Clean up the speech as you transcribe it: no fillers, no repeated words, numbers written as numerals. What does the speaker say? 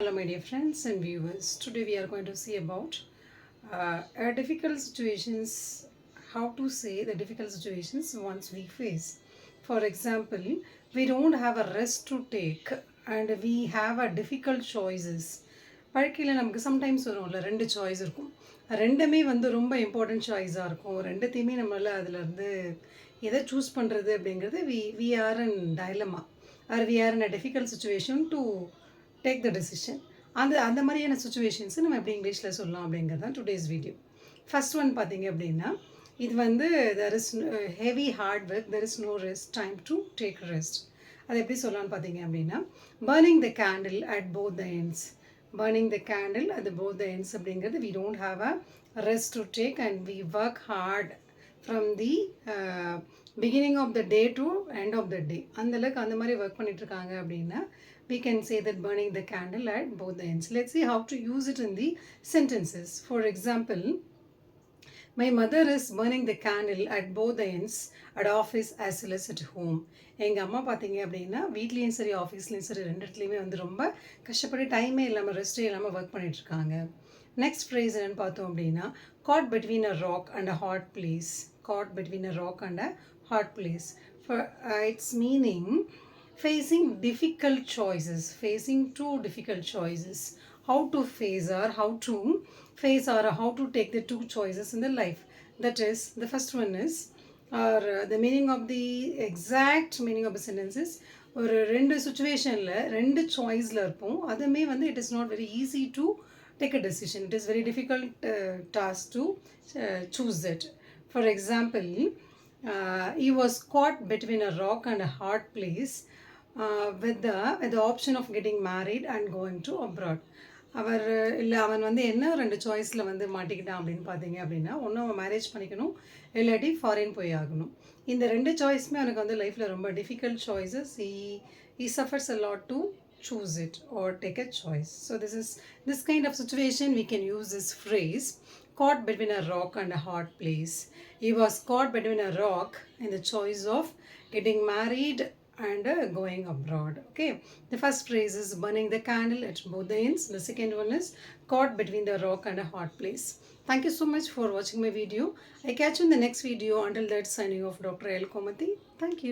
Hello my dear friends and viewers. Today we are going to see about difficult situations, how to say the difficult situations once we face. For example, we don't have a rest to take and we have a difficult choices. வாழ்க்கையில் நமக்கு sometimes வரும்ல ரெண்டு choice இருக்கும். ரெண்டுமே வந்து ரொம்ப important சாய்ஸாக இருக்கும். ரெண்டுத்தையுமே நம்மளால் அதிலேருந்து எதை சூஸ் பண்ணுறது அப்படிங்கிறது we are an dilemma or we are in a difficult situation to take the decision. அந்த மாதிரியான சுச்சுவேஷன்ஸை நம்ம எப்படி இங்கிலீஷில் சொல்லலாம் அப்படிங்கிறது தான் டுடேஸ் வீடியோ. ஃபர்ஸ்ட் ஒன் பார்த்தீங்க அப்படின்னா, இது வந்து there is heavy hard work, there is no rest, time to take rest. அது எப்படி சொல்லலாம்னு பார்த்தீங்க அப்படின்னா, burning the candle at both the ends. Burning the candle at both the ends அப்படிங்கிறது we don't have a rest to take and we work hard from the beginning of the day to end of the day. அந்தளவுக்கு அந்த மாதிரி work பண்ணிகிட்ருக்காங்க அப்படின்னா we can say that burning the candle at both the ends. Let's see how to use it in the sentences. For example, my mother is burning the candle at both the ends at office as well as at home. எங்கள் அம்மா பார்த்தீங்க அப்படின்னா வீட்லேயும் சரி ஆஃபீஸ்லேயும் சரி ரெண்டு இடத்துலையுமே வந்து ரொம்ப கஷ்டப்பட்டு டைமே இல்லாமல் ரெஸ்ட்டே இல்லாமல் ஒர்க் பண்ணிகிட்ருக்காங்க. நெக்ஸ்ட் ஃப்ரேஸ் என்னென்னு பார்த்தோம் அப்படின்னா, caught between a rock and a hard place. Caught between a rock and a hard place. For its meaning, facing difficult choices, facing two difficult choices, how to face or how to face or how to take the two choices in the life. That is, the first one is, or the meaning of the exact meaning of the sentences, ஒரு ரெண்டு சுச்சுவேஷனில் ரெண்டு சாய்ஸில் இருப்போம். அதுவுமே வந்து it is not very easy to take a decision. It is very difficult task to choose it. For example, he was caught between a rock and a hard place with the option of getting married and going to abroad. அவன் வந்து என்ன ரெண்டு சாய்ஸில் வந்து மாட்டிக்கிட்டான் அப்படின்னு பார்த்தீங்க அப்படின்னா, ஒன்று அவன் மேரேஜ் பண்ணிக்கணும், இல்லாட்டி ஃபாரின் போய் ஆகணும். இந்த ரெண்டு சாய்ஸுமே அவனுக்கு வந்து லைஃப்பில் ரொம்ப difficult choices. he suffers a lot to choose it or take a choice. So this kind of situation we can use this phrase, caught between a rock and a hard place. He was caught between a rock in the choice of getting married and going abroad. Okay, the first phrase is burning the candle at both the ends. The second one is caught between the rock and a hard place. Thank you so much for watching my video. I catch you in the next video. Until that, signing off, Dr. L. Komati. Thank you.